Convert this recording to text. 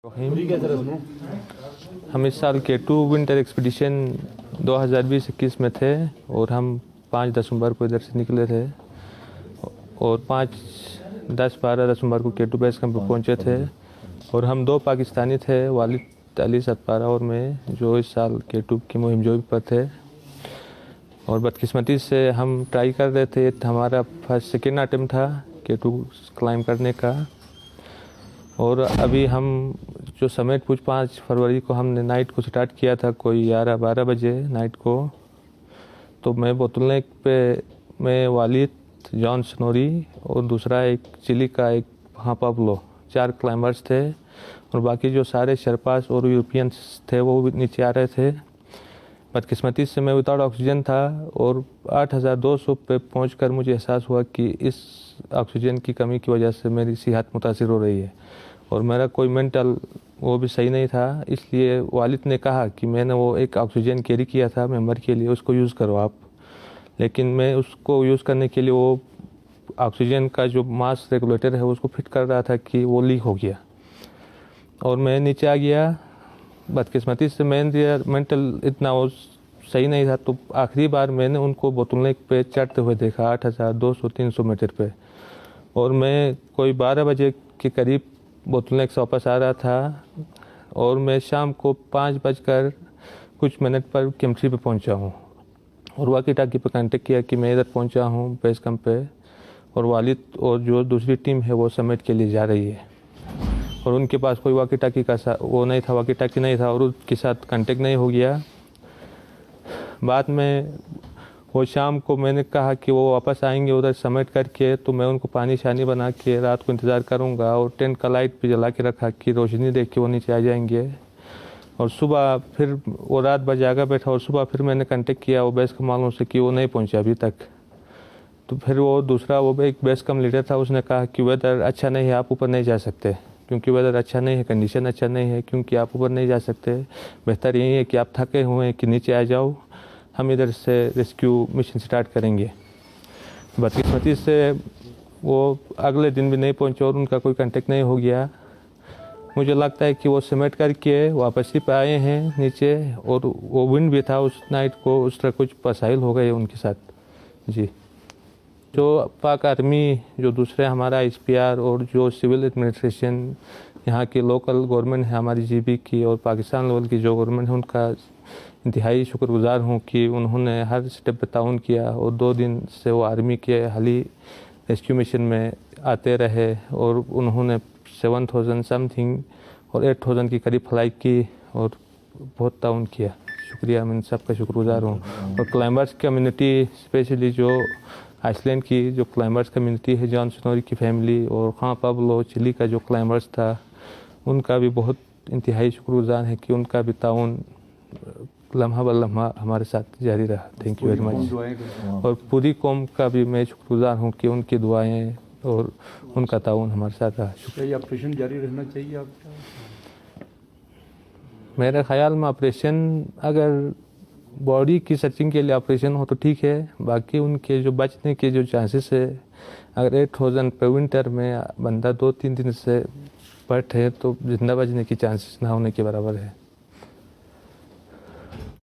हम इस साल K2 विंटर एक्सपीडिशन 2020-21 में थे और हम 5 दिसंबर को इधर से निकले थे और 5-10-12 दिसंबर को K2 बेस कैंप पर पहुँचे थे। और हम 2 पाकिस्तानी थे, वालिद अली सतपारा और मैं, जो इस साल K2 की मुहिम जोई पर थे। और बदकिस्मती से हम ट्राई कर रहे थे, हमारा सेकेंड अटेम्प्ट था K2 क्लाइंब करने का। और अभी हम जो समिट कुछ 5 फरवरी को हमने नाइट को स्टार्ट किया था, कोई 11-12 बजे नाइट को। तो मैं बोतलनेक पे मैं वालिद, जॉन स्नोरी और दूसरा एक चिली का एक पाब्लो, 4 क्लाइंबर्स थे। और बाकी जो सारे शर्पास और यूरोपियंस थे वो भी नीचे आ रहे थे। बदकिस्मती से मैं विदाउट ऑक्सीजन था और 8200 पे पहुंचकर मुझे एहसास हुआ कि इस ऑक्सीजन की कमी की वजह से मेरी सेहत मुतासिर हो रही है और मेरा कोई मेंटल वो भी सही नहीं था। इसलिए वालिद ने कहा कि मैंने वो एक ऑक्सीजन कैरी किया था मेंबर के लिए, उसको यूज़ करो आप। लेकिन मैं उसको यूज़ करने के लिए वो ऑक्सीजन का जो मास रेगुलेटर है उसको फिट कर रहा था कि वो लीक हो गया और मैं नीचे आ गया। बदकिस्मती से मेंटल इतना वो सही नहीं था। तो आखिरी बार मैंने उनको बोतलनेक पे चढ़ते हुए देखा 8200-300 मीटर पे। और मैं कोई 12 बजे के करीब बोतलनेक से वापस आ रहा था और मैं शाम को 5 बजकर कुछ मिनट पर केम्ट्री पे पहुंचा हूं और वाकी टाकी पे कांटेक्ट किया कि मैं इधर पहुंचा हूं बेस कैंप पे और वालिद और जो दूसरी टीम है वो समिट के लिए जा रही है। और उनके पास कोई वाकी टाकी का वो नहीं था, वाकी टाकी नहीं था और उसके साथ कांटेक्ट नहीं हो गया। बाद में वो शाम को मैंने कहा कि वो वापस आएंगे उधर समिट करके, तो मैं उनको पानी शानी बना के रात को इंतज़ार करूंगा और टेंट का लाइट भी जला के रखा कि रोशनी देख के वो नीचे आ जाएंगे। और सुबह फिर वो रात भर जागा बैठा और सुबह फिर मैंने कांटेक्ट किया वो बेस कैंप वालों से कि वो नहीं पहुंचा अभी तक। तो फिर वो दूसरा वो एक बेस कैंप लीडर था, उसने कहा कि वेदर अच्छा नहीं है, आप ऊपर नहीं जा सकते, क्योंकि वेदर अच्छा नहीं है, कंडीशन अच्छा नहीं है, क्योंकि आप ऊपर नहीं जा सकते। बेहतर यही है कि आप थके हुए हैं कि नीचे आ जाओ, हम इधर से रेस्क्यू मिशन स्टार्ट करेंगे। बदकिस्मती से वो अगले दिन भी नहीं पहुंचे और उनका कोई कांटेक्ट नहीं हो गया। मुझे लगता है कि वो समिट करके वापसी पे आए हैं नीचे और वो विंड भी था उस नाइट को, उस तरह कुछ मसाइल हो गए उनके साथ जी। जो पाक आर्मी, जो दूसरे हमारा ICPR और जो सिविल एडमिनिस्ट्रेशन यहाँ की लोकल गवर्नमेंट है हमारी GB की और पाकिस्तान लेवल की जो गवर्नमेंट है, उनका इंतहाई शुक्रगुजार हूँ कि उन्होंने हर स्टेप पे ताउन किया। और 2 दिन से वो आर्मी के हाली रेस्क्यू मिशन में आते रहे और उन्होंने 7000 समथिंग और 8000 की करीब फ्लाइट की और बहुत ताउन किया। शुक्रिया, मैं सबका शुक्रगुजार हूँ। और क्लाइंबर्स कम्युनिटी, स्पेशली जो आइसलैंड की जो क्लाइंबर्स कम्युनिटी है, जॉन स्नोरी की फैमिली और पाब्लो चिली का जो क्लाइंबर्स था, उनका भी बहुत इंतहाई शुक्रगुजार है कि उनका भी ताउन लम्हा ब लम्हा हमारे साथ जारी रहा। Thank you very much. और पूरी कौम का भी मैं शुक्रगुजार हूँ कि उनकी दुआएं और उनका ताउन हमारे साथ रहा। शुक्रिया। ऑपरेशन जारी रहना चाहिए आपका? मेरे ख्याल में ऑपरेशन, अगर बॉडी की सर्चिंग के लिए ऑपरेशन हो तो ठीक है, बाकी उनके जो बचने के जो चांसेस है, अगर 8000 पे विंटर में बंदा 2-3 दिन से बैठे तो जिंदा बचने की चांसेस ना होने के बराबर है।